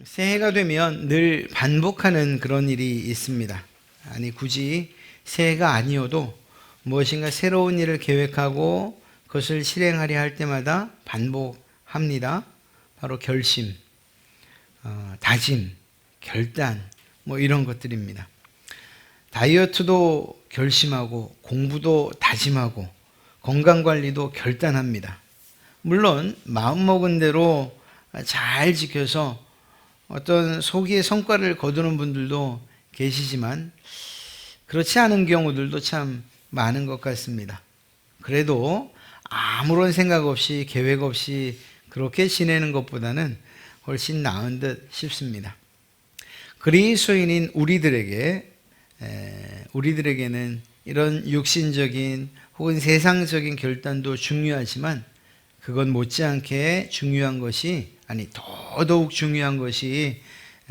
새해가 되면 늘 반복하는 그런 일이 있습니다. 아니, 굳이 새해가 아니어도 무엇인가 새로운 일을 계획하고 그것을 실행하려 할 때마다 반복합니다. 바로 결심, 다짐, 결단, 이런 것들입니다. 다이어트도 결심하고 공부도 다짐하고 건강관리도 결단합니다. 물론 마음먹은 대로 잘 지켜서 어떤 소기의 성과를 거두는 분들도 계시지만 그렇지 않은 경우들도 참 많은 것 같습니다. 그래도 아무런 생각 없이 계획 없이 그렇게 지내는 것보다는 훨씬 나은 듯 싶습니다. 그리스도인인 우리들에게는 이런 육신적인 혹은 세상적인 결단도 중요하지만 그건 못지않게 중요한 것이 더더욱 중요한 것이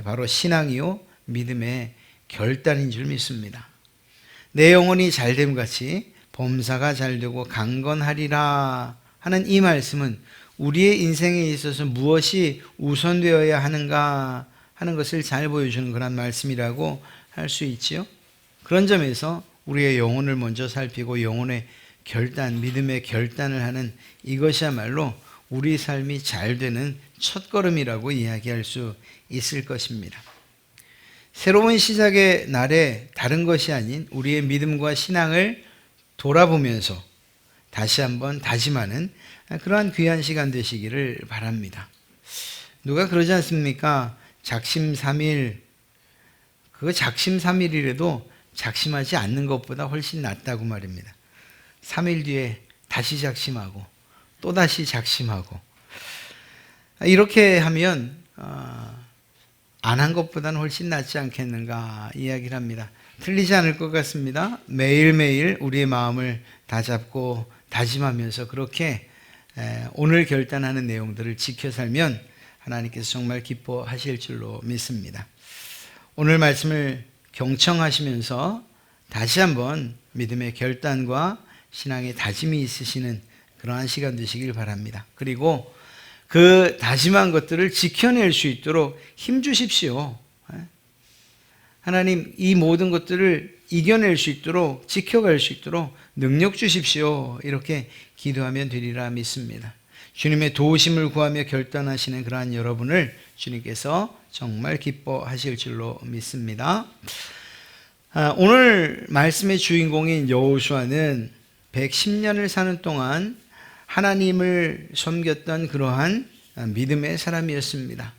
바로 신앙이요 믿음의 결단인 줄 믿습니다. 내 영혼이 잘됨 같이 범사가 잘되고 강건하리라 하는 이 말씀은 우리의 인생에 있어서 무엇이 우선되어야 하는가 하는 것을 잘 보여주는 그런 말씀이라고 할 수 있지요. 그런 점에서 우리의 영혼을 먼저 살피고 영혼의 결단, 믿음의 결단을 하는 이것이야말로 우리 삶이 잘 되는 첫걸음이라고 이야기할 수 있을 것입니다. 새로운 시작의 날에 다른 것이 아닌 우리의 믿음과 신앙을 돌아보면서 다시 한번 다짐하는 그러한 귀한 시간 되시기를 바랍니다. 누가 그러지 않습니까? 작심삼일, 그거 작심삼일이라도 작심하지 않는 것보다 훨씬 낫다고 말입니다. 3일 뒤에 다시 작심하고 또다시 작심하고 이렇게 하면 안 한 것보다는 훨씬 낫지 않겠는가 이야기를 합니다. 틀리지 않을 것 같습니다. 매일매일 우리의 마음을 다잡고 다짐하면서 그렇게 오늘 결단하는 내용들을 지켜 살면 하나님께서 정말 기뻐하실 줄로 믿습니다. 오늘 말씀을 경청하시면서 다시 한번 믿음의 결단과 신앙의 다짐이 있으시는 그러한 시간 되시길 바랍니다. 그리고 그 다짐한 것들을 지켜낼 수 있도록 힘 주십시오. 하나님, 이 모든 것들을 이겨낼 수 있도록, 지켜갈 수 있도록 능력 주십시오. 이렇게 기도하면 되리라 믿습니다. 주님의 도우심을 구하며 결단하시는 그러한 여러분을 주님께서 정말 기뻐하실 줄로 믿습니다. 오늘 말씀의 주인공인 여호수아는 110년을 사는 동안 하나님을 섬겼던 그러한 믿음의 사람이었습니다.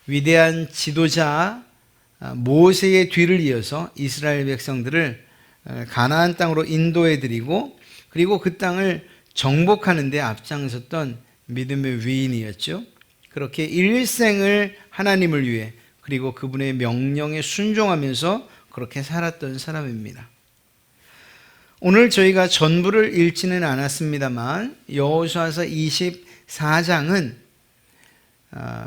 위대한 지도자 모세의 뒤를 이어서 이스라엘 백성들을 가나안 땅으로 인도해드리고 그리고 그 땅을 정복하는 데 앞장섰던 믿음의 위인이었죠. 그렇게 일생을 하나님을 위해 그리고 그분의 명령에 순종하면서 그렇게 살았던 사람입니다. 오늘 저희가 전부를 읽지는 않았습니다만 여호수아서 24장은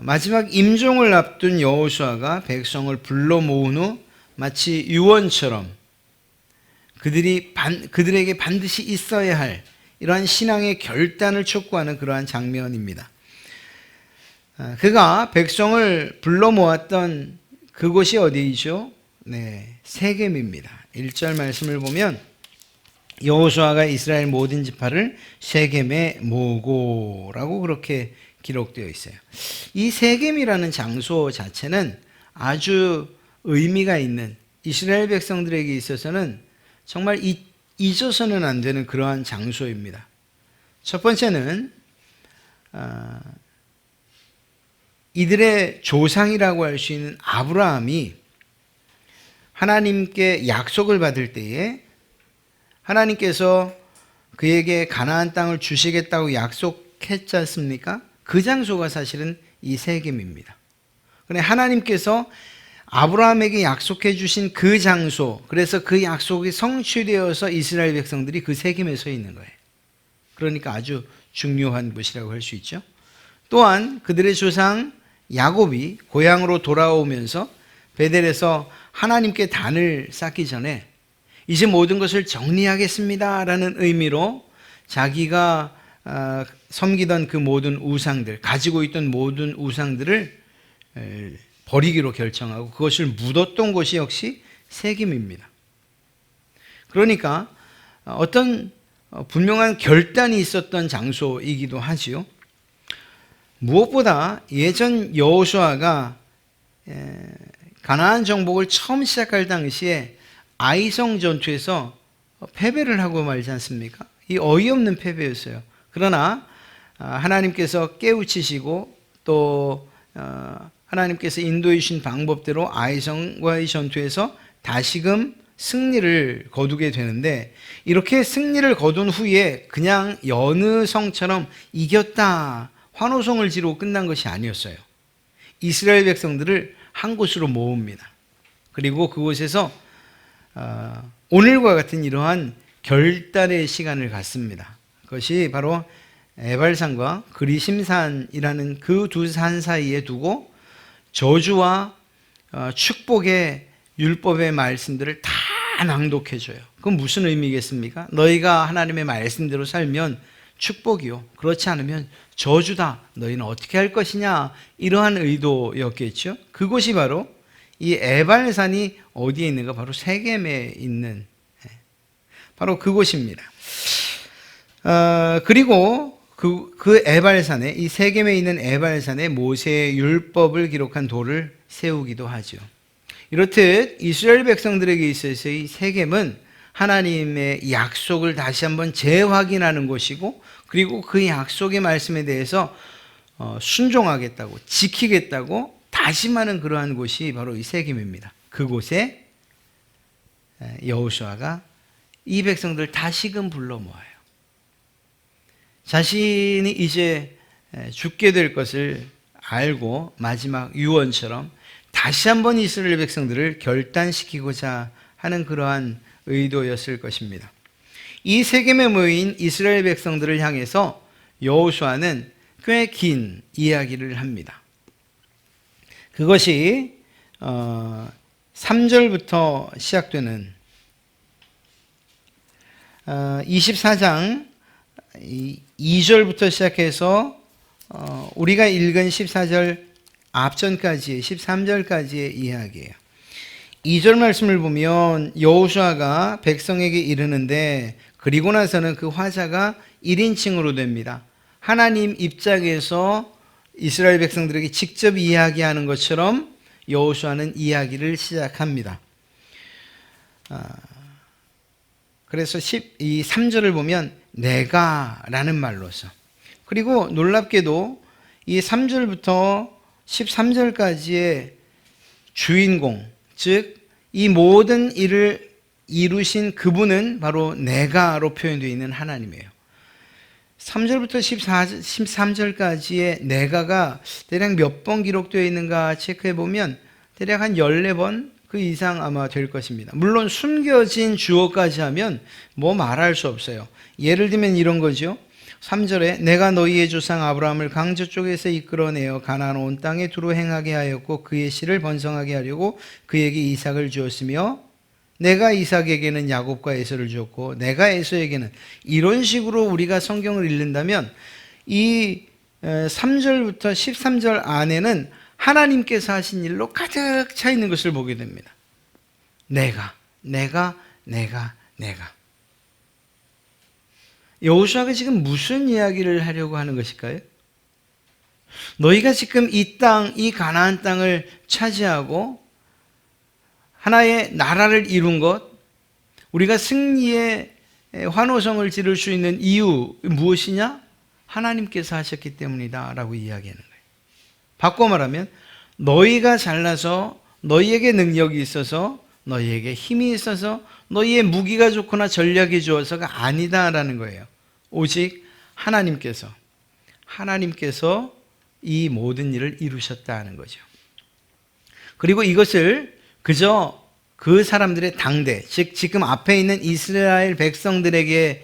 마지막 임종을 앞둔 여호수아가 백성을 불러 모은 후 마치 유언처럼 그들에게 반드시 있어야 할 이러한 신앙의 결단을 촉구하는 그러한 장면입니다. 그가 백성을 불러 모았던 그곳이 어디이죠? 세겜입니다. 1절 말씀을 보면 여호수아가 이스라엘 모든 지파를 세겜에 모으고라고 그렇게 기록되어 있어요. 이 세겜이라는 장소 자체는 아주 의미가 있는 이스라엘 백성들에게 있어서는 정말 잊어서는 안 되는 그러한 장소입니다. 첫 번째는 이들의 조상이라고 할 수 있는 아브라함이 하나님께 약속을 받을 때에 하나님께서 그에게 가나안 땅을 주시겠다고 약속했지 않습니까? 그 장소가 사실은 이 세겜입니다. 그런데 하나님께서 아브라함에게 약속해 주신 그 장소, 그래서 그 약속이 성취되어서 이스라엘 백성들이 그 세겜에 서 있는 거예요. 그러니까 아주 중요한 곳이라고 할 수 있죠. 또한 그들의 조상 야곱이 고향으로 돌아오면서 베델에서 하나님께 단을 쌓기 전에 이제 모든 것을 정리하겠습니다 라는 의미로 자기가 섬기던 그 모든 우상들, 가지고 있던 모든 우상들을 버리기로 결정하고 그것을 묻었던 곳이 역시 세겜입니다. 그러니까 어떤 분명한 결단이 있었던 장소이기도 하지요. 무엇보다 예전 여호수아가 가나안 정복을 처음 시작할 당시에 아이성 전투에서 패배를 하고 말지 않습니까? 이 어이없는 패배였어요. 그러나 하나님께서 깨우치시고 또 하나님께서 인도해 주신 방법대로 아이성과의 전투에서 다시금 승리를 거두게 되는데, 이렇게 승리를 거둔 후에 그냥 여느 성처럼 이겼다 환호성을 지르고 끝난 것이 아니었어요. 이스라엘 백성들을 한 곳으로 모읍니다. 그리고 그곳에서 오늘과 같은 이러한 결단의 시간을 갖습니다. 그것이 바로 에발산과 그리심산이라는 그 두 산 사이에 두고 저주와 축복의 율법의 말씀들을 다 낭독해줘요. 그건 무슨 의미겠습니까? 너희가 하나님의 말씀대로 살면 축복이요, 그렇지 않으면 저주다. 너희는 어떻게 할 것이냐, 이러한 의도였겠죠. 그곳이 바로 이 에발산이 어디에 있는가? 바로 세겜에 있는 바로 그곳입니다. 그리고 그 에발산에, 이 세겜에 있는 에발산에 모세의 율법을 기록한 돌을 세우기도 하죠. 이렇듯 이스라엘 백성들에게 있어서 이 세겜은 하나님의 약속을 다시 한번 재확인하는 곳이고, 그리고 그 약속의 말씀에 대해서 순종하겠다고, 지키겠다고 다짐하는 그러한 곳이 바로 이 세겜입니다. 그곳에 여호수아가 이 백성들을 다시금 불러 모아요. 자신이 이제 죽게 될 것을 알고 마지막 유언처럼 다시 한번 이스라엘 백성들을 결단시키고자 하는 그러한 의도였을 것입니다. 이 세겜에 모인 이스라엘 백성들을 향해서 여호수아는 꽤 긴 이야기를 합니다. 그것이 3절부터 시작되는 24장 2절부터 시작해서 우리가 읽은 14절 앞전까지의 13절까지의 이야기예요. 2절 말씀을 보면 여호수아가 백성에게 이르는데, 그리고 나서는 그 화자가 1인칭으로 됩니다. 하나님 입장에서 이스라엘 백성들에게 직접 이야기하는 것처럼 여호수아는 이야기를 시작합니다. 그래서 3절을 보면 내가 라는 말로서, 그리고 놀랍게도 이 3절부터 13절까지의 주인공, 즉 이 모든 일을 이루신 그분은 바로 내가로 표현되어 있는 하나님이에요. 3절부터 13절까지의 내가가 대략 몇 번 기록되어 있는가 체크해 보면 대략 한 14번 그 이상 아마 될 것입니다. 물론 숨겨진 주어까지 하면 뭐 말할 수 없어요. 예를 들면 이런 거죠. 3절에 내가 너희의 조상 아브라함을 강저 쪽에서 이끌어내어 가나안 온 땅에 두루 행하게 하였고 그의 씨를 번성하게 하려고 그에게 이삭을 주었으며 내가 이삭에게는 야곱과 에서를 주었고 내가 에서에게는, 이런 식으로 우리가 성경을 읽는다면 이 3절부터 13절 안에는 하나님께서 하신 일로 가득 차 있는 것을 보게 됩니다. 내가. 여호수아가 지금 무슨 이야기를 하려고 하는 것일까요? 너희가 지금 이 땅, 이 가나안 땅을 차지하고 하나의 나라를 이룬 것, 우리가 승리의 환호성을 지를 수 있는 이유 무엇이냐? 하나님께서 하셨기 때문이다 라고 이야기하는 거예요. 바꿔 말하면 너희가 잘나서, 너희에게 능력이 있어서, 너희에게 힘이 있어서, 너희의 무기가 좋거나 전략이 좋아서가 아니다라는 거예요. 오직 하나님께서 이 모든 일을 이루셨다는 거죠. 그리고 이것을 그저 그 사람들의 당대, 즉 지금 앞에 있는 이스라엘 백성들에게만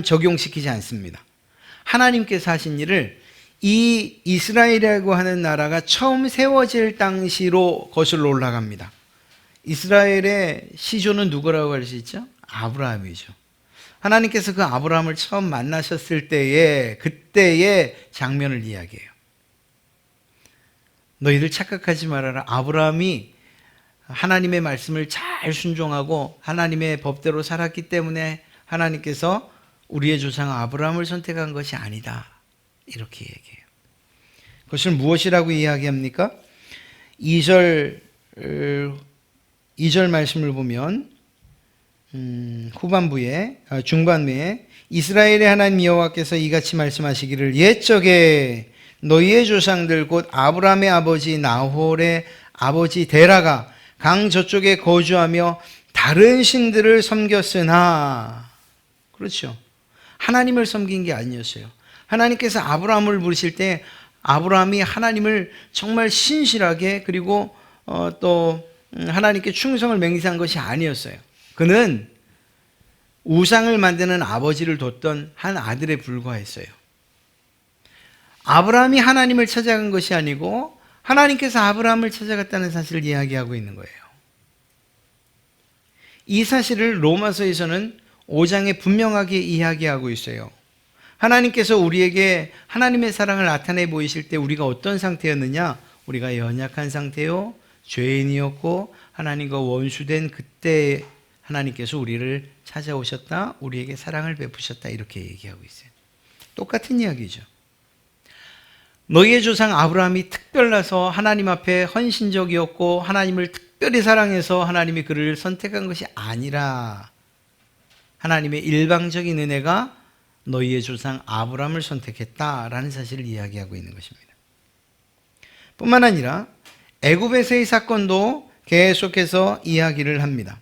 적용시키지 않습니다. 하나님께서 하신 일을 이 이스라엘이라고 하는 나라가 처음 세워질 당시로 거슬러 올라갑니다. 이스라엘의 시조는 누구라고 할 수 있죠? 아브라함이죠. 하나님께서 그 아브라함을 처음 만나셨을 때의 그때의 장면을 이야기해요. 너희들 착각하지 말아라. 아브라함이 하나님의 말씀을 잘 순종하고 하나님의 법대로 살았기 때문에 하나님께서 우리의 조상 아브라함을 선택한 것이 아니다. 이렇게 얘기해요. 그것을 무엇이라고 이야기합니까? 2절 말씀을 보면 중반부에 이스라엘의 하나님 여호와께서 이같이 말씀하시기를 옛적에 너희의 조상들 곧 아브라함의 아버지 나홀의 아버지 데라가 강 저쪽에 거주하며 다른 신들을 섬겼으나, 그렇죠, 하나님을 섬긴 게 아니었어요. 하나님께서 아브라함을 부르실 때 아브라함이 하나님을 정말 신실하게 그리고 또 하나님께 충성을 맹세한 것이 아니었어요. 그는 우상을 만드는 아버지를 뒀던 한 아들에 불과했어요. 아브라함이 하나님을 찾아간 것이 아니고 하나님께서 아브라함을 찾아갔다는 사실을 이야기하고 있는 거예요. 이 사실을 로마서에서는 5장에 분명하게 이야기하고 있어요. 하나님께서 우리에게 하나님의 사랑을 나타내 보이실 때 우리가 어떤 상태였느냐? 우리가 연약한 상태요, 죄인이었고 하나님과 원수된 그때 하나님께서 우리를 찾아오셨다, 우리에게 사랑을 베푸셨다, 이렇게 얘기하고 있어요. 똑같은 이야기죠. 너희의 조상 아브라함이 특별나서 하나님 앞에 헌신적이었고 하나님을 특별히 사랑해서 하나님이 그를 선택한 것이 아니라 하나님의 일방적인 은혜가 너희의 조상 아브라함을 선택했다라는 사실을 이야기하고 있는 것입니다. 뿐만 아니라 애굽에서의 사건도 계속해서 이야기를 합니다.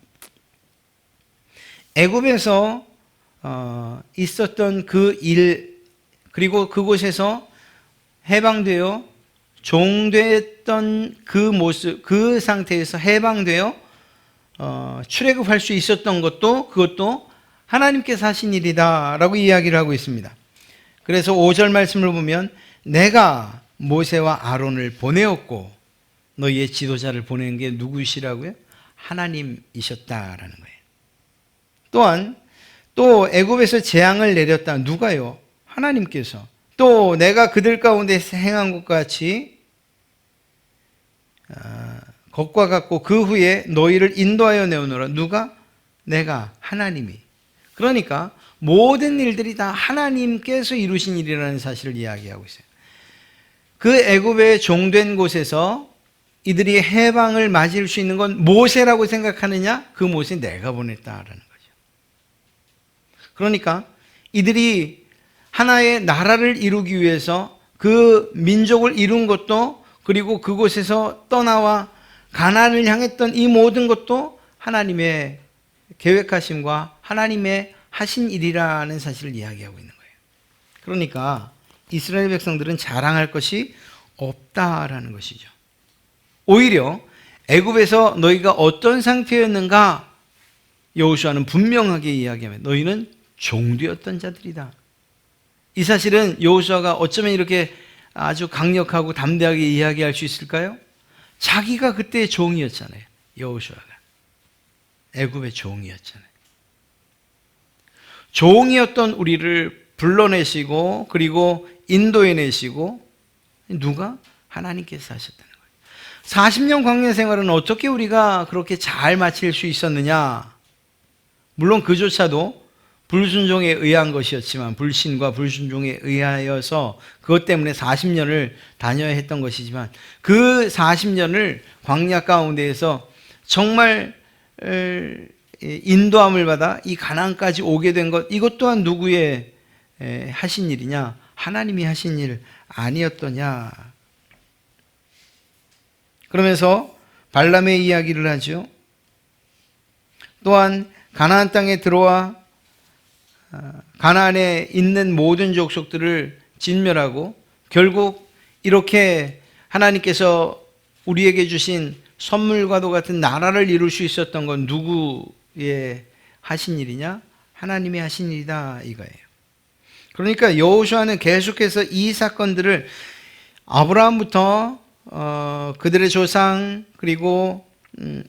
애굽에서 있었던 그 일, 그리고 그곳에서 해방되어 종됐던 그 모습, 그 상태에서 해방되어 출애굽할 수 있었던 그것도 하나님께서 하신 일이다 라고 이야기를 하고 있습니다. 그래서 5절 말씀을 보면 내가 모세와 아론을 보내었고 너희의 지도자를 보낸 게 누구시라고요? 하나님이셨다라는 거예요. 또한 또 애굽에서 재앙을 내렸다. 누가요? 하나님께서. 또 내가 그들 가운데 행한 것 같이 것과 같고 그 후에 너희를 인도하여 내오노라. 누가? 내가, 하나님이. 그러니까 모든 일들이 다 하나님께서 이루신 일이라는 사실을 이야기하고 있어요. 그 애굽의 종된 곳에서 이들이 해방을 맞을 수 있는 건 모세라고 생각하느냐? 그 모세 내가 보냈다라는 거죠. 그러니까 이들이 하나의 나라를 이루기 위해서 그 민족을 이룬 것도, 그리고 그곳에서 떠나와 가나안을 향했던 이 모든 것도 하나님의 계획하심과 하나님의 하신 일이라는 사실을 이야기하고 있는 거예요. 그러니까 이스라엘 백성들은 자랑할 것이 없다라는 것이죠. 오히려 애굽에서 너희가 어떤 상태였는가 여호수아는 분명하게 이야기하면 너희는 종되었던 자들이다. 이 사실은 여호수아가 어쩌면 이렇게 아주 강력하고 담대하게 이야기할 수 있을까요? 자기가 그때 종이었잖아요. 여호수아가 애굽의 종이었잖아요. 종이었던 우리를 불러내시고 그리고 인도해내시고 누가? 하나님께서 하셨다는 거예요. 40년 광야 생활은 어떻게 우리가 그렇게 잘 마칠 수 있었느냐? 물론 그조차도 불순종에 의한 것이었지만, 불신과 불순종에 의하여서 그것 때문에 40년을 다녀야 했던 것이지만, 그 40년을 광야 가운데에서 정말 인도함을 받아 이 가나안까지 오게 된 것, 이것 또한 누구의 하신 일이냐? 하나님이 하신 일 아니었더냐? 그러면서 발람의 이야기를 하죠. 또한 가나안 땅에 들어와 가나안에 있는 모든 족속들을 진멸하고 결국 이렇게 하나님께서 우리에게 주신 선물과도 같은 나라를 이룰 수 있었던 건 누구의 하신 일이냐? 하나님이 하신 일이다 이거예요. 그러니까 여호수아는 계속해서 이 사건들을 아브라함부터 그들의 조상, 그리고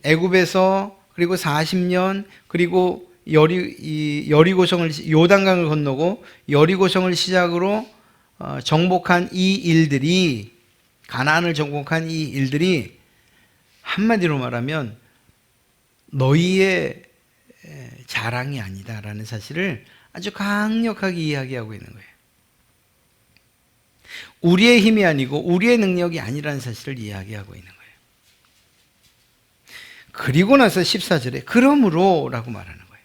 애굽에서, 그리고 40년, 그리고 여리고성을, 요단강을 건너고 여리고성을 시작으로 정복한 이 일들이 가나안을 정복한 이 일들이 한마디로 말하면 너희의 자랑이 아니다라는 사실을 아주 강력하게 이야기하고 있는 거예요. 우리의 힘이 아니고 우리의 능력이 아니라는 사실을 이야기하고 있는 거예요. 그리고 나서 14절에 그러므로 라고 말하는 거예요.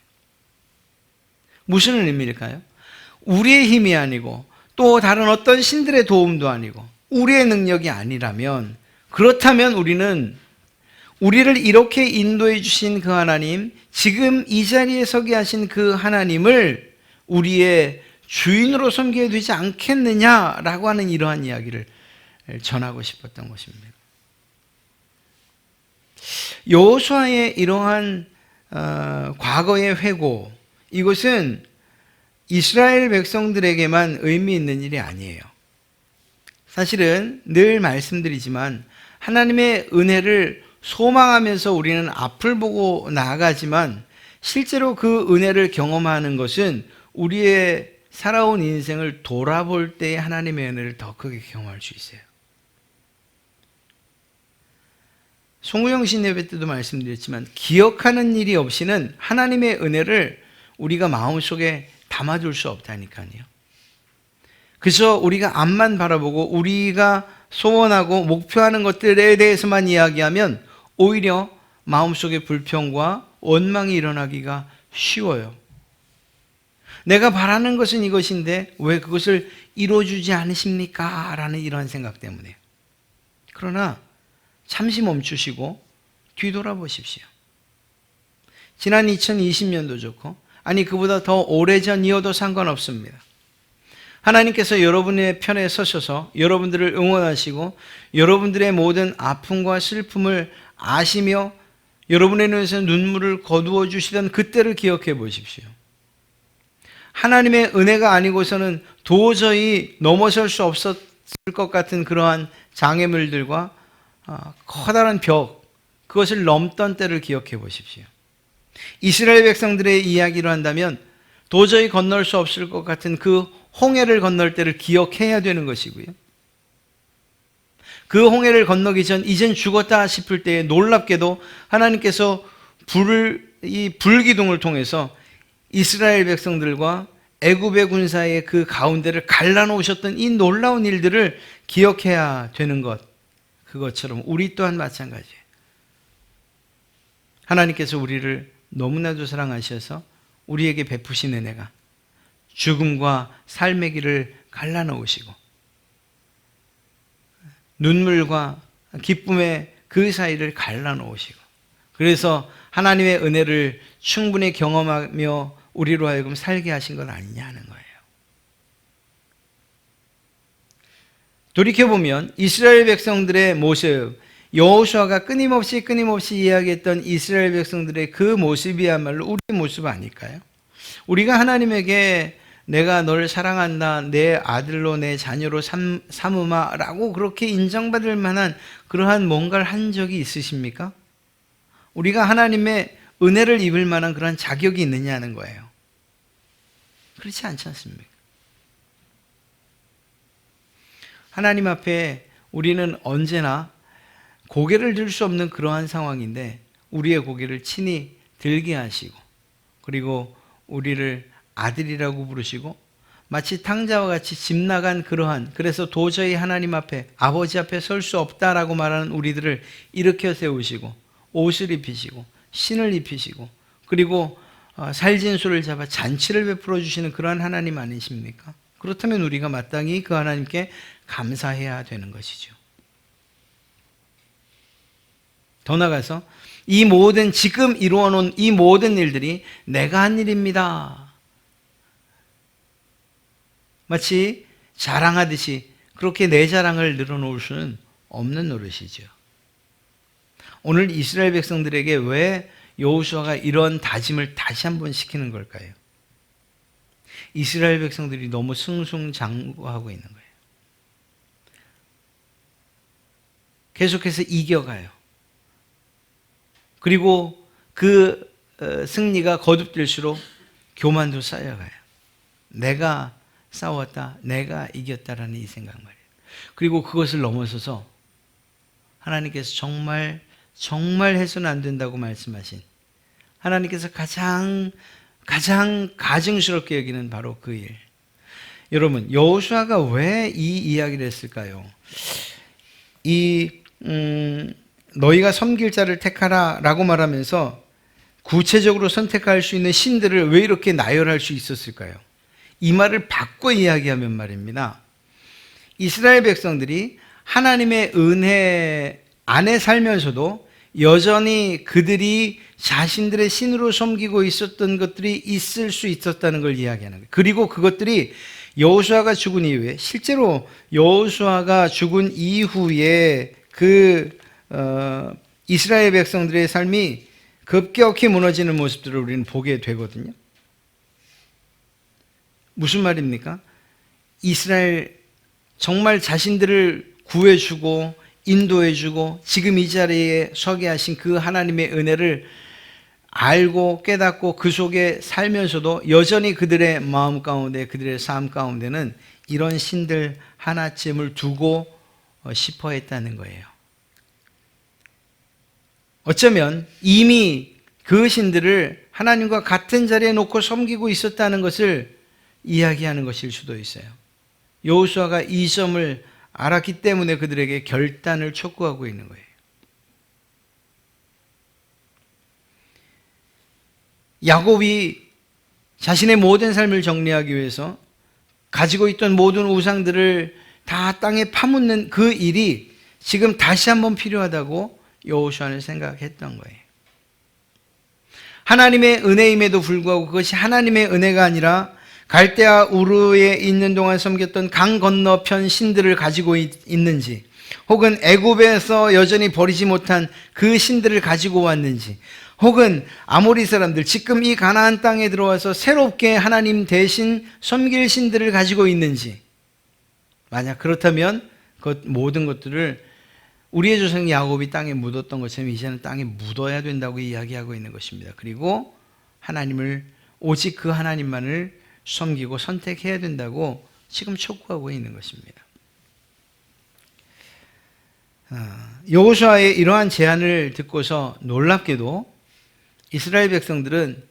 무슨 의미일까요? 우리의 힘이 아니고 또 다른 어떤 신들의 도움도 아니고 우리의 능력이 아니라면, 그렇다면 우리를 이렇게 인도해 주신 그 하나님, 지금 이 자리에 서게 하신 그 하나님을 우리의 주인으로 섬겨야 되지 않겠느냐라고 하는 이러한 이야기를 전하고 싶었던 것입니다. 여호수아의 이러한 과거의 회고, 이것은 이스라엘 백성들에게만 의미 있는 일이 아니에요. 사실은 늘 말씀드리지만 하나님의 은혜를 소망하면서 우리는 앞을 보고 나아가지만 실제로 그 은혜를 경험하는 것은 우리의 살아온 인생을 돌아볼 때 하나님의 은혜를 더 크게 경험할 수 있어요. 송구영신 예배 때도 말씀드렸지만 기억하는 일이 없이는 하나님의 은혜를 우리가 마음속에 담아둘 수 없다니까요. 그래서 우리가 앞만 바라보고 우리가 소원하고 목표하는 것들에 대해서만 이야기하면 오히려 마음속에 불평과 원망이 일어나기가 쉬워요. 내가 바라는 것은 이것인데 왜 그것을 이루어주지 않으십니까? 라는 이러한 생각 때문에. 그러나 잠시 멈추시고 뒤돌아보십시오. 지난 2020년도 좋고, 아니 그보다 더 오래전이어도 상관없습니다. 하나님께서 여러분의 편에 서셔서 여러분들을 응원하시고 여러분들의 모든 아픔과 슬픔을 아시며 여러분의 눈에서 눈물을 거두어 주시던 그때를 기억해 보십시오. 하나님의 은혜가 아니고서는 도저히 넘어설 수 없었을 것 같은 그러한 장애물들과 커다란 벽, 그것을 넘던 때를 기억해 보십시오. 이스라엘 백성들의 이야기로 한다면 도저히 건널 수 없을 것 같은 그 홍해를 건널 때를 기억해야 되는 것이고요. 그 홍해를 건너기 전 이젠 죽었다 싶을 때에 놀랍게도 하나님께서 이 불기둥을 통해서 이스라엘 백성들과 애굽의 군사의 그 가운데를 갈라놓으셨던 이 놀라운 일들을 기억해야 되는 것, 그것처럼 우리 또한 마찬가지예요. 하나님께서 우리를 너무나도 사랑하셔서 우리에게 베푸신 은혜가 죽음과 삶의 길을 갈라놓으시고 눈물과 기쁨의 그 사이를 갈라놓으시고, 그래서 하나님의 은혜를 충분히 경험하며 우리로 하여금 살게 하신 것 아니냐는 거예요. 돌이켜보면 이스라엘 백성들의 모습, 여호수아가 끊임없이 이야기했던 이스라엘 백성들의 그 모습이야말로 우리 모습 아닐까요? 우리가 하나님에게 내가 널 사랑한다, 내 아들로 내 자녀로 삼으마 라고 그렇게 인정받을 만한 그러한 뭔가를 한 적이 있으십니까? 우리가 하나님의 은혜를 입을 만한 그런 자격이 있느냐는 거예요. 그렇지 않지 않습니까? 하나님 앞에 우리는 언제나 고개를 들 수 없는 그러한 상황인데 우리의 고개를 친히 들게 하시고, 그리고 우리를 아들이라고 부르시고 마치 탕자와 같이 집 나간 그래서 도저히 하나님 앞에, 아버지 앞에 설 수 없다라고 말하는 우리들을 일으켜 세우시고 옷을 입히시고 신을 입히시고 그리고 살진수를 잡아 잔치를 베풀어 주시는 그러한 하나님 아니십니까? 그렇다면 우리가 마땅히 그 하나님께 감사해야 되는 것이죠. 더 나아가서 지금 이루어 놓은 이 모든 일들이 내가 한 일입니다. 마치 자랑하듯이 그렇게 내 자랑을 늘어놓을 수는 없는 노릇이죠. 오늘 이스라엘 백성들에게 왜 여호수아가 이런 다짐을 다시 한번 시키는 걸까요? 이스라엘 백성들이 너무 승승장구하고 있는 거예요. 계속해서 이겨가요. 그리고 그 승리가 거듭될수록 교만도 쌓여가요. 내가 싸웠다, 내가 이겼다라는 이 생각 말이에요. 그리고 그것을 넘어서서 하나님께서 정말 해서는 안 된다고 말씀하신, 하나님께서 가장 가증스럽게 여기는 바로 그 일. 여러분, 여호수아가 왜 이 이야기를 했을까요? 너희가 섬길 자를 택하라 라고 말하면서 구체적으로 선택할 수 있는 신들을 왜 이렇게 나열할 수 있었을까요? 이 말을 바꿔 이야기하면 말입니다. 이스라엘 백성들이 하나님의 은혜 안에 살면서도 여전히 그들이 자신들의 신으로 섬기고 있었던 것들이 있을 수 있었다는 걸 이야기하는 거예요. 그리고 그것들이 여호수아가 죽은 이후에, 실제로 여호수아가 죽은 이후에 이스라엘 백성들의 삶이 급격히 무너지는 모습들을 우리는 보게 되거든요. 무슨 말입니까? 이스라엘 정말 자신들을 구해주고 인도해주고 지금 이 자리에 서게 하신 그 하나님의 은혜를 알고 깨닫고 그 속에 살면서도 여전히 그들의 마음 가운데, 그들의 삶 가운데는 이런 신들 하나쯤을 두고 싶어 했다는 거예요. 어쩌면 이미 그 신들을 하나님과 같은 자리에 놓고 섬기고 있었다는 것을 이야기하는 것일 수도 있어요. 여호수아가 이 점을 알았기 때문에 그들에게 결단을 촉구하고 있는 거예요. 야곱이 자신의 모든 삶을 정리하기 위해서 가지고 있던 모든 우상들을 다 땅에 파묻는 그 일이 지금 다시 한번 필요하다고 여호수아는 생각했던 거예요. 하나님의 은혜임에도 불구하고 그것이 하나님의 은혜가 아니라 갈대아 우르에 있는 동안 섬겼던 강 건너편 신들을 가지고 있는지, 혹은 애굽에서 여전히 버리지 못한 그 신들을 가지고 왔는지, 혹은 아모리 사람들 지금 이 가나안 땅에 들어와서 새롭게 하나님 대신 섬길 신들을 가지고 있는지, 만약 그렇다면 그 모든 것들을 우리의 조상 야곱이 땅에 묻었던 것처럼 이제는 땅에 묻어야 된다고 이야기하고 있는 것입니다. 그리고 하나님을, 오직 그 하나님만을 섬기고 선택해야 된다고 지금 촉구하고 있는 것입니다. 여호수아의 이러한 제안을 듣고서 놀랍게도 이스라엘 백성들은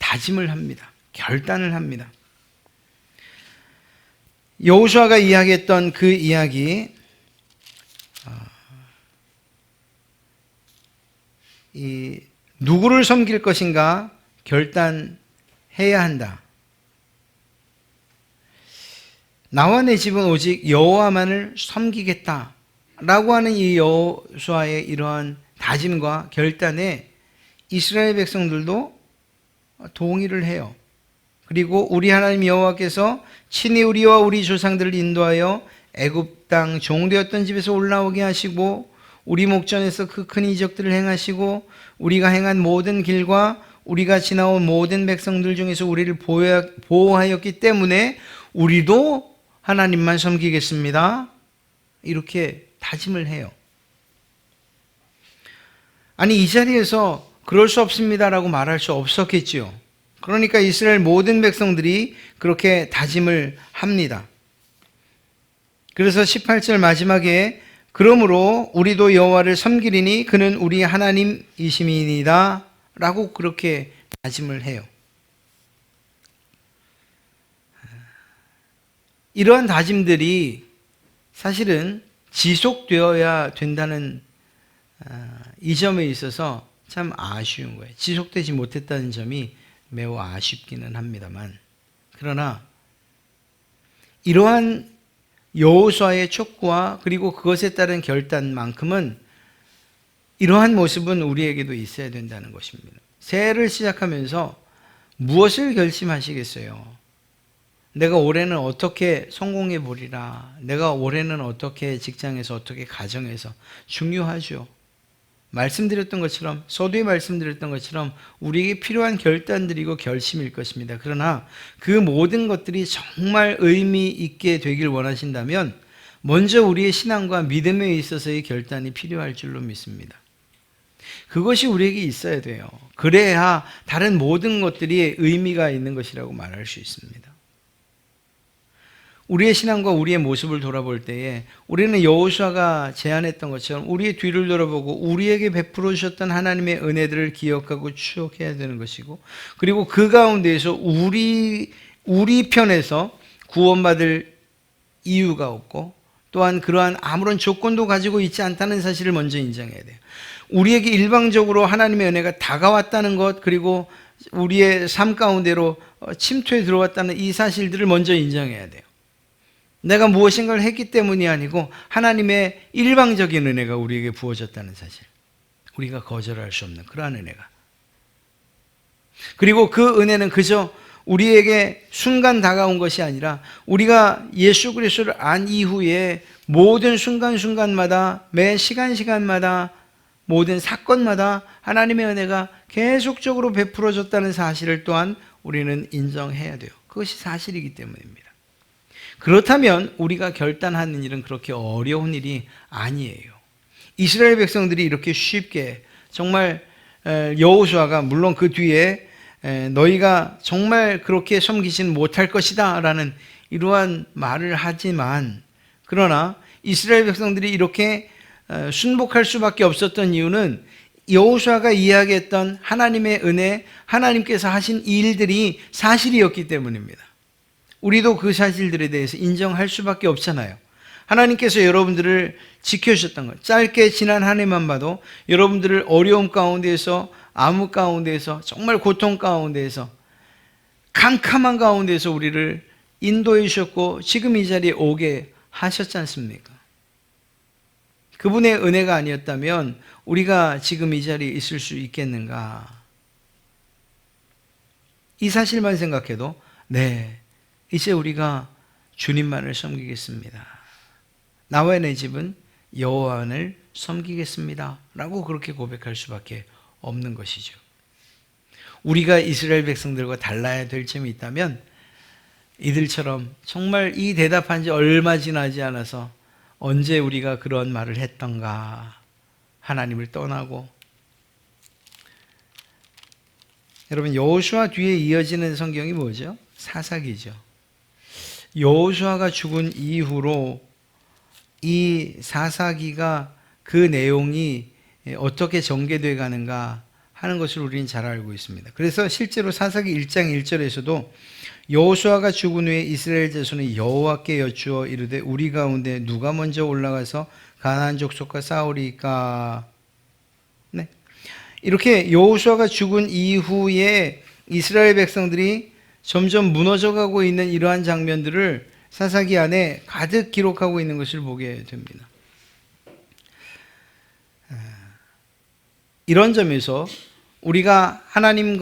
다짐을 합니다. 결단을 합니다. 여호수아가 이야기했던 그 이야기, 누구를 섬길 것인가 결단해야 한다. 나와 내 집은 오직 여호와만을 섬기겠다라고 하는 이 여호수아의 이러한 다짐과 결단에 이스라엘 백성들도 동의를 해요. 그리고 우리 하나님 여호와께서 친히 우리와 우리 조상들을 인도하여 애굽 땅 종되었던 집에서 올라오게 하시고 우리 목전에서 그 큰 이적들을 행하시고 우리가 행한 모든 길과 우리가 지나온 모든 백성들 중에서 우리를 보호하였기 때문에 우리도 하나님만 섬기겠습니다. 이렇게 다짐을 해요. 아니, 이 자리에서 그럴 수 없습니다라고 말할 수 없었겠지요. 그러니까 이스라엘 모든 백성들이 그렇게 다짐을 합니다. 그래서 18절 마지막에 그러므로 우리도 여호와를 섬기리니 그는 우리 하나님이심이니이다 라고 그렇게 다짐을 해요. 이러한 다짐들이 사실은 지속되어야 된다는 이 점에 있어서 참 아쉬운 거예요. 지속되지 못했다는 점이 매우 아쉽기는 합니다만, 그러나 이러한 여호수아의 촉구와 그리고 그것에 따른 결단만큼은 이러한 모습은 우리에게도 있어야 된다는 것입니다. 새해를 시작하면서 무엇을 결심하시겠어요? 내가 올해는 어떻게 성공해 보리라. 내가 올해는 어떻게 직장에서, 어떻게 가정에서. 중요하죠. 말씀드렸던 것처럼, 서두에 말씀드렸던 것처럼 우리에게 필요한 결단들이고 결심일 것입니다. 그러나 그 모든 것들이 정말 의미 있게 되길 원하신다면 먼저 우리의 신앙과 믿음에 있어서의 결단이 필요할 줄로 믿습니다. 그것이 우리에게 있어야 돼요. 그래야 다른 모든 것들이 의미가 있는 것이라고 말할 수 있습니다. 우리의 신앙과 우리의 모습을 돌아볼 때에 우리는 여호수아가 제안했던 것처럼 우리의 뒤를 돌아보고 우리에게 베풀어 주셨던 하나님의 은혜들을 기억하고 추억해야 되는 것이고, 그리고 그 가운데에서 우리 편에서 구원받을 이유가 없고, 또한 그러한 아무런 조건도 가지고 있지 않다는 사실을 먼저 인정해야 돼요. 우리에게 일방적으로 하나님의 은혜가 다가왔다는 것, 그리고 우리의 삶 가운데로 침투해 들어왔다는 이 사실들을 먼저 인정해야 돼요. 내가 무엇인가를 했기 때문이 아니고 하나님의 일방적인 은혜가 우리에게 부어졌다는 사실, 우리가 거절할 수 없는 그러한 은혜가, 그리고 그 은혜는 그저 우리에게 순간 다가온 것이 아니라 우리가 예수 그리스도를 안 이후에 모든 순간순간마다, 매 시간마다, 모든 사건마다 하나님의 은혜가 계속적으로 베풀어졌다는 사실을 또한 우리는 인정해야 돼요. 그것이 사실이기 때문입니다. 그렇다면 우리가 결단하는 일은 그렇게 어려운 일이 아니에요. 이스라엘 백성들이 이렇게 쉽게, 정말 여호수아가 물론 그 뒤에 너희가 정말 그렇게 섬기지는 못할 것이다 라는 이러한 말을 하지만, 그러나 이스라엘 백성들이 이렇게 순복할 수밖에 없었던 이유는 여호수아가 이야기했던 하나님의 은혜, 하나님께서 하신 일들이 사실이었기 때문입니다. 우리도 그 사실들에 대해서 인정할 수밖에 없잖아요. 하나님께서 여러분들을 지켜주셨던 것, 짧게 지난 한 해만 봐도 여러분들을 어려움 가운데에서, 암흑 가운데에서, 정말 고통 가운데에서, 캄캄한 가운데에서 우리를 인도해 주셨고 지금 이 자리에 오게 하셨지 않습니까? 그분의 은혜가 아니었다면 우리가 지금 이 자리에 있을 수 있겠는가? 이 사실만 생각해도 네, 이제 우리가 주님만을 섬기겠습니다. 나와 내 집은 여호와를 섬기겠습니다 라고 그렇게 고백할 수밖에 없는 것이죠. 우리가 이스라엘 백성들과 달라야 될 점이 있다면 이들처럼 정말 이 대답한 지 얼마 지나지 않아서 언제 우리가 그런 말을 했던가, 하나님을 떠나고. 여러분, 여호수아 뒤에 이어지는 성경이 뭐죠? 사사기죠. 여호수아가 죽은 이후로 이 사사기가 그 내용이 어떻게 전개되어 가는가 하는 것을 우리는 잘 알고 있습니다. 그래서 실제로 사사기 1장 1절에서도 여호수아가 죽은 후에 이스라엘 자손이 여호와께 여쭈어 이르되 우리 가운데 누가 먼저 올라가서 가나안 족속과 싸우리까? 네. 이렇게 여호수아가 죽은 이후에 이스라엘 백성들이 점점 무너져가고 있는 이러한 장면들을 사사기 안에 가득 기록하고 있는 것을 보게 됩니다. 이런 점에서 우리가 하나님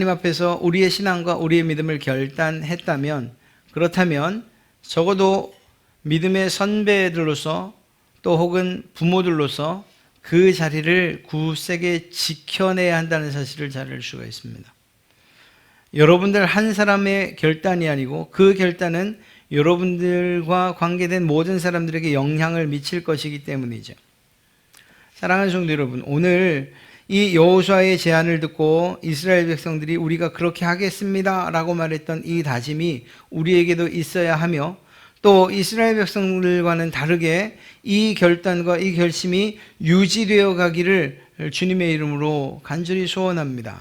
앞에서 우리의 신앙과 우리의 믿음을 결단했다면, 그렇다면 적어도 믿음의 선배들로서 또 혹은 부모들로서 그 자리를 굳세게 지켜내야 한다는 사실을 잘 알 수가 있습니다. 여러분들 한 사람의 결단이 아니고 그 결단은 여러분들과 관계된 모든 사람들에게 영향을 미칠 것이기 때문이죠. 사랑하는 성도 여러분, 오늘 이 여호수아의 제안을 듣고 이스라엘 백성들이 우리가 그렇게 하겠습니다 라고 말했던 이 다짐이 우리에게도 있어야 하며, 또 이스라엘 백성들과는 다르게 이 결단과 이 결심이 유지되어 가기를 주님의 이름으로 간절히 소원합니다.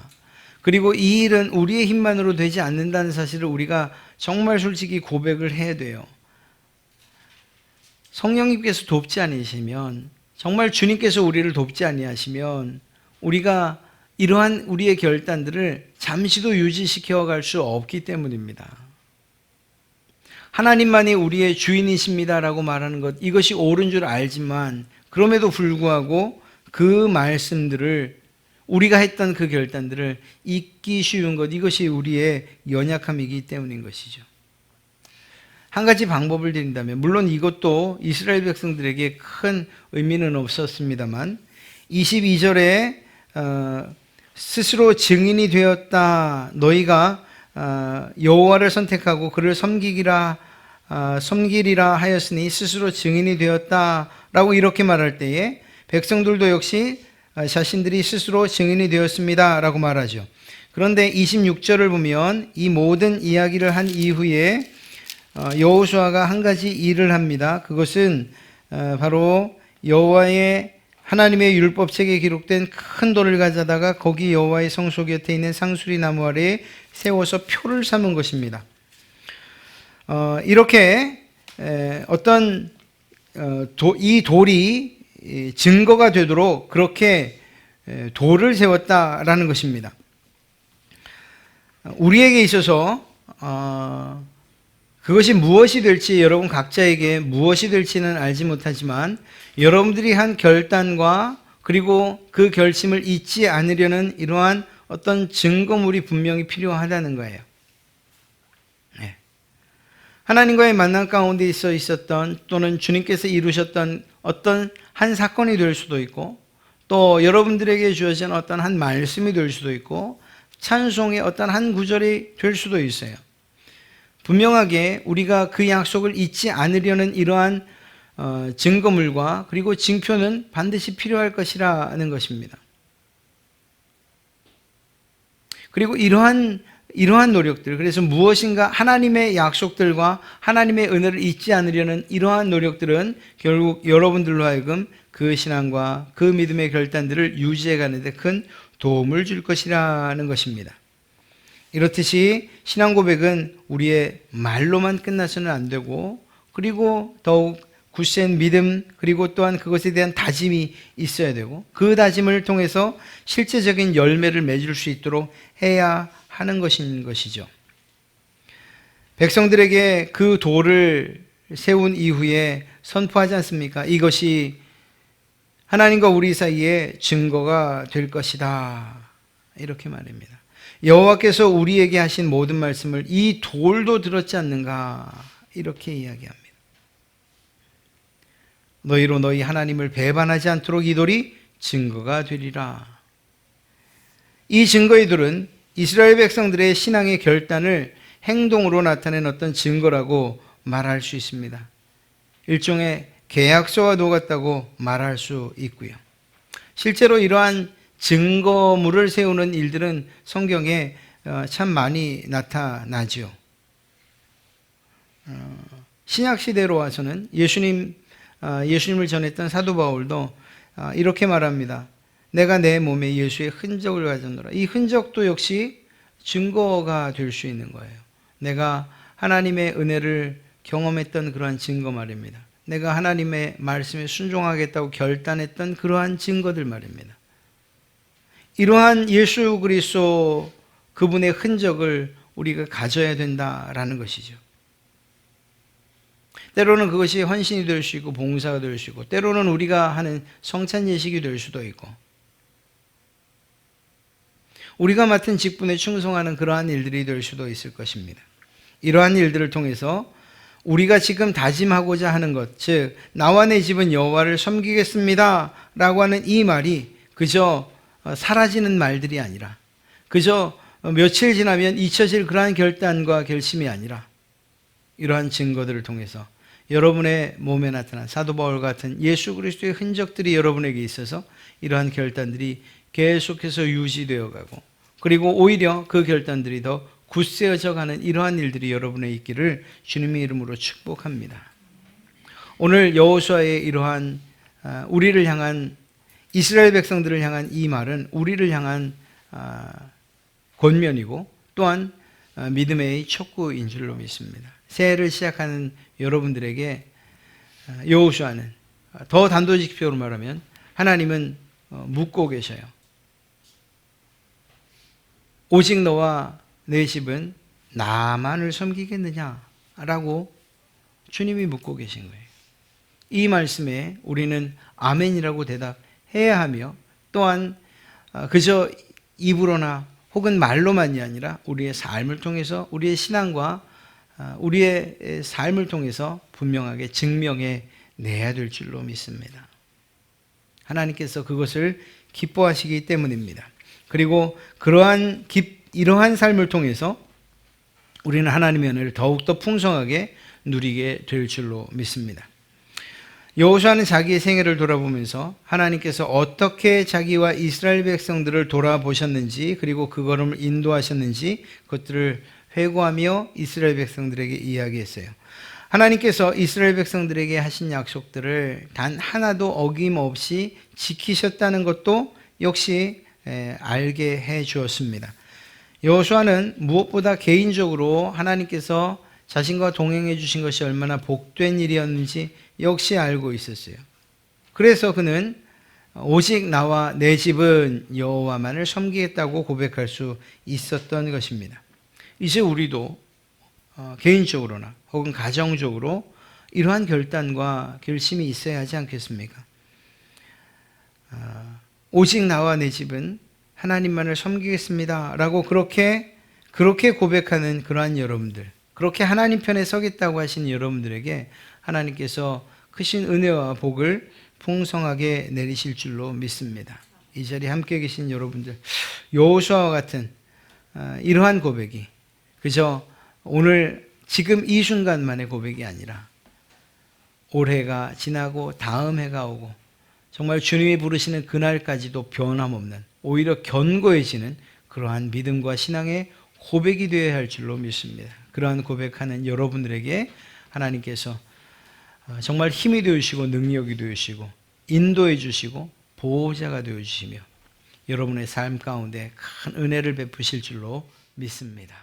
그리고 이 일은 우리의 힘만으로 되지 않는다는 사실을 우리가 정말 솔직히 고백을 해야 돼요. 성령님께서 돕지 않으시면, 정말 주님께서 우리를 돕지 아니하시면 우리가 이러한 우리의 결단들을 잠시도 유지시켜 갈 수 없기 때문입니다. 하나님만이 우리의 주인이십니다라고 말하는 것, 이것이 옳은 줄 알지만 그럼에도 불구하고 그 말씀들을, 우리가 했던 그 결단들을 잊기 쉬운 것, 이것이 우리의 연약함이기 때문인 것이죠. 한 가지 방법을 드린다면, 물론 이것도 이스라엘 백성들에게 큰 의미는 없었습니다만 22절에 스스로 증인이 되었다. 너희가 여호와를 선택하고 그를 섬기리라 하였으니 스스로 증인이 되었다라고 이렇게 말할 때에 백성들도 역시 자신들이 스스로 증인이 되었습니다 라고 말하죠. 그런데 26절을 보면 이 모든 이야기를 한 이후에 여호수아가 한 가지 일을 합니다. 그것은 바로 여호와의 하나님의 율법책에 기록된 큰 돌을 가져다가 거기 여호와의 성소 곁에 있는 상수리 나무 아래에 세워서 표를 삼은 것입니다. 이렇게 어떤 이 돌이 증거가 되도록 그렇게 돌을 세웠다라는 것입니다. 우리에게 있어서 그것이 무엇이 될지 여러분 각자에게 무엇이 될지는 알지 못하지만 여러분들이 한 결단과 그리고 그 결심을 잊지 않으려는 이러한 어떤 증거물이 분명히 필요하다는 거예요. 네. 하나님과의 만남 가운데 있었던 또는 주님께서 이루셨던 어떤 한 사건이 될 수도 있고 또 여러분들에게 주어진 어떤 한 말씀이 될 수도 있고 찬송의 어떤 한 구절이 될 수도 있어요. 분명하게 우리가 그 약속을 잊지 않으려는 이러한 증거물과 그리고 징표는 반드시 필요할 것이라는 것입니다. 그리고 이러한 노력들, 그래서 무엇인가 하나님의 약속들과 하나님의 은혜를 잊지 않으려는 이러한 노력들은 결국 여러분들로 하여금 그 신앙과 그 믿음의 결단들을 유지해 가는 데 큰 도움을 줄 것이라는 것입니다. 이렇듯이 신앙 고백은 우리의 말로만 끝나서는 안 되고 그리고 더욱 굳센 믿음 그리고 또한 그것에 대한 다짐이 있어야 되고 그 다짐을 통해서 실제적인 열매를 맺을 수 있도록 해야 하는 것인 것이죠. 백성들에게 그 돌을 세운 이후에 선포하지 않습니까? 이것이 하나님과 우리 사이에 증거가 될 것이다. 이렇게 말합니다. 여호와께서 우리에게 하신 모든 말씀을 이 돌도 들었지 않는가? 이렇게 이야기합니다. 너희로 너희 하나님을 배반하지 않도록 이 돌이 증거가 되리라. 이 증거의 돌은 이스라엘 백성들의 신앙의 결단을 행동으로 나타낸 어떤 증거라고 말할 수 있습니다. 일종의 계약서와 같다고 말할 수 있고요. 실제로 이러한 증거물을 세우는 일들은 성경에 참 많이 나타나죠. 신약 시대로 와서는 예수님을 전했던 사도 바울도 이렇게 말합니다. 내가 내 몸에 예수의 흔적을 가졌노라. 이 흔적도 역시 증거가 될 수 있는 거예요. 내가 하나님의 은혜를 경험했던 그러한 증거 말입니다. 내가 하나님의 말씀에 순종하겠다고 결단했던 그러한 증거들 말입니다. 이러한 예수 그리스도 그분의 흔적을 우리가 가져야 된다라는 것이죠. 때로는 그것이 헌신이 될 수 있고 봉사가 될 수 있고 때로는 우리가 하는 성찬 예식이 될 수도 있고 우리가 맡은 직분에 충성하는 그러한 일들이 될 수도 있을 것입니다. 이러한 일들을 통해서 우리가 지금 다짐하고자 하는 것, 즉 나와 내 집은 여호와를 섬기겠습니다 라고 하는 이 말이 그저 사라지는 말들이 아니라 그저 며칠 지나면 잊혀질 그러한 결단과 결심이 아니라 이러한 증거들을 통해서 여러분의 몸에 나타난 사도 바울 같은 예수 그리스도의 흔적들이 여러분에게 있어서 이러한 결단들이 계속해서 유지되어 가고 그리고 오히려 그 결단들이 더 굳세어져 가는 이러한 일들이 여러분의 있기를 주님의 이름으로 축복합니다. 오늘 여호수아의 이러한 우리를 향한 이스라엘 백성들을 향한 이 말은 우리를 향한 권면이고 또한 믿음의 촉구인 줄로 믿습니다. 새해를 시작하는 여러분들에게 여호수아는 더 단도직입적으로 말하면 하나님은 묻고 계셔요. 오직 너와 내 집은 나만을 섬기겠느냐라고 주님이 묻고 계신 거예요. 이 말씀에 우리는 아멘이라고 대답해야 하며 또한 그저 입으로나 혹은 말로만이 아니라 우리의 삶을 통해서 우리의 신앙과 우리의 삶을 통해서 분명하게 증명해 내야 될 줄로 믿습니다. 하나님께서 그것을 기뻐하시기 때문입니다. 그리고 이러한 삶을 통해서 우리는 하나님의 은혜를 더욱더 풍성하게 누리게 될 줄로 믿습니다. 여호수아는 자기의 생애를 돌아보면서 하나님께서 어떻게 자기와 이스라엘 백성들을 돌아보셨는지 그리고 그 걸음을 인도하셨는지 그것들을 회고하며 이스라엘 백성들에게 이야기했어요. 하나님께서 이스라엘 백성들에게 하신 약속들을 단 하나도 어김없이 지키셨다는 것도 역시 알게 해 주었습니다. 여호수아는 무엇보다 개인적으로 하나님께서 자신과 동행해 주신 것이 얼마나 복된 일이었는지 역시 알고 있었어요. 그래서 그는 오직 나와 내 집은 여호와만을 섬기겠다고 고백할 수 있었던 것입니다. 이제 우리도 개인적으로나 혹은 가정적으로 이러한 결단과 결심이 있어야 하지 않겠습니까? 오직 나와 내 집은 하나님만을 섬기겠습니다 라고 그렇게 고백하는 그러한 여러분들, 그렇게 하나님 편에 서겠다고 하신 여러분들에게 하나님께서 크신 은혜와 복을 풍성하게 내리실 줄로 믿습니다. 이 자리에 함께 계신 여러분들, 여호수아와 같은 이러한 고백이 그저 오늘 지금 이 순간만의 고백이 아니라 올해가 지나고 다음 해가 오고 정말 주님이 부르시는 그날까지도 변함없는, 오히려 견고해지는 그러한 믿음과 신앙의 고백이 되어야 할 줄로 믿습니다. 그러한 고백하는 여러분들에게 하나님께서 정말 힘이 되어주시고 능력이 되어주시고 인도해 주시고 보호자가 되어주시며 여러분의 삶 가운데 큰 은혜를 베푸실 줄로 믿습니다.